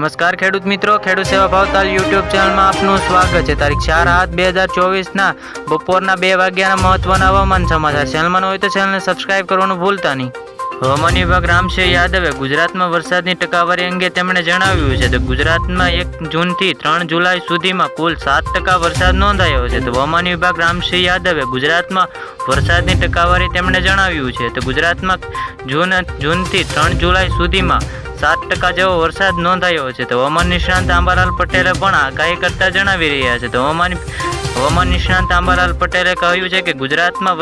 નમસ્કાર ખેડૂત મિત્રો, ખેડૂત સેવા ભાવતાલ યુટ્યુબ ચેનલમાં આપનું સ્વાગત છે। તારીખ 4/7/2024 બપોરના 2 વાગ્યાના મહત્વના હવામાન સમાચાર। ચેનલમાં હોય તો ચેનલને સબસ્ક્રાઇબ કરવાનું ભૂલતા નહીં। હવામાન વિભાગ રામસિંહ યાદવે ગુજરાતમાં વરસાદની ટકાવારી અંગે તેમણે જણાવ્યું છે તો ગુજરાતમાં 1 જૂનથી 3 જુલાઈ સુધીમાં કુલ 7% વરસાદ નોંધાયો છે। તો હવામાન વિભાગ રામસિંહ યાદવે ગુજરાતમાં વરસાદની ટકાવારી તેમણે જણાવ્યું છે તો ગુજરાતમાં જૂનથી 3 જુલાઈ સુધીમાં 7% જેવો વરસાદ નોંધાયો છે। તો હવામાન નિષ્ણાંત આંબાલાલ પટેલે પણ આગાહી કરતા જણાવી રહ્યા છે। તો હવામાન નિષ્ણાંત આંબાલાલ પટેલે કહ્યું છે કે ગુજરાતમાં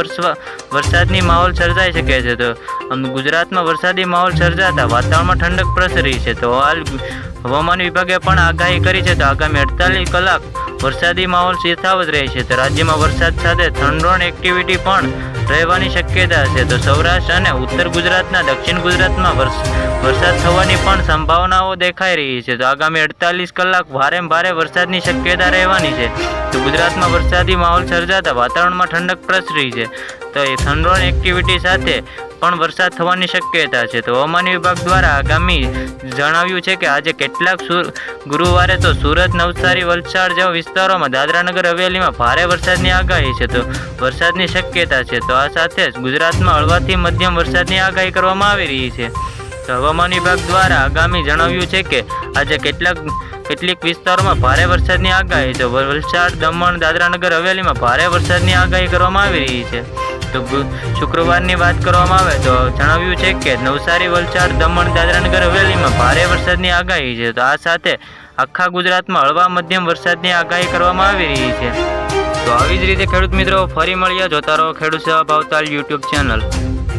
વરસાદની માહોલ સર્જાઈ શકે છે। તો ગુજરાતમાં વરસાદી માહોલ સર્જાતા વાતાવરણમાં ઠંડક પ્રસરી છે। તો હાલ હવામાન વિભાગે પણ આગાહી કરી છે તો આગામી 48 કલાક વરસાદી માહોલ યથાવત રહેશે। તો રાજ્યમાં વરસાદ સાથે થંડોળ એક્ટિવિટી પણ રહેવાની શક્યતા છે। તો સૌરાષ્ટ્ર અને ઉત્તર ગુજરાતના દક્ષિણ ગુજરાતમાં વરસાદ થવાની પણ સંભાવનાઓ દેખાઈ રહી છે। તો આગામી 48 કલાક ભારે વરસાદની શક્યતા રહેવાની છે। તો ગુજરાતમાં વરસાદી માહોલ સર્જાતા વાતાવરણમાં ઠંડક પ્રસરી છે। તો એ થંડોળ એક્ટિવિટી સાથે પણ વરસાદ થવાની શક્યતા છે। તો હવામાન વિભાગ દ્વારા આગામી જણાવ્યું છે કે આજે કેટલાક ગુરુવારે તો સુરત, નવસારી, વલસાડ જેવા વિસ્તારોમાં દાદરાનગર હવેલીમાં ભારે વરસાદની આગાહી છે। તો વરસાદની શક્યતા છે। તો આ સાથે જ ગુજરાતમાં હળવાથી મધ્યમ વરસાદની આગાહી કરવામાં આવી રહી છે। તો હવામાન વિભાગ દ્વારા આગામી જણાવ્યું છે કે આજે કેટલીક વિસ્તારોમાં ભારે વરસાદની આગાહી છે। વલસાડ, દમણ, દાદરાનગર હવેલીમાં ભારે વરસાદની આગાહી કરવામાં આવી રહી છે। તો શુક્રવારની વાત કરવામાં આવે તો જણાવ્યું છે કે નવસારી, વલસાડ, દમણ, દાદરાનગર હવેલીમાં ભારે વરસાદની આગાહી છે। તો આ સાથે આખા ગુજરાતમાં હળવા મધ્યમ વરસાદની આગાહી કરવામાં આવી રહી છે। તો આવી જ રીતે ખેડૂત મિત્રો ફરી મળીએ, જોતા રહો ખેડૂત સેવા ભાવતાલ યુટ્યુબ ચેનલ।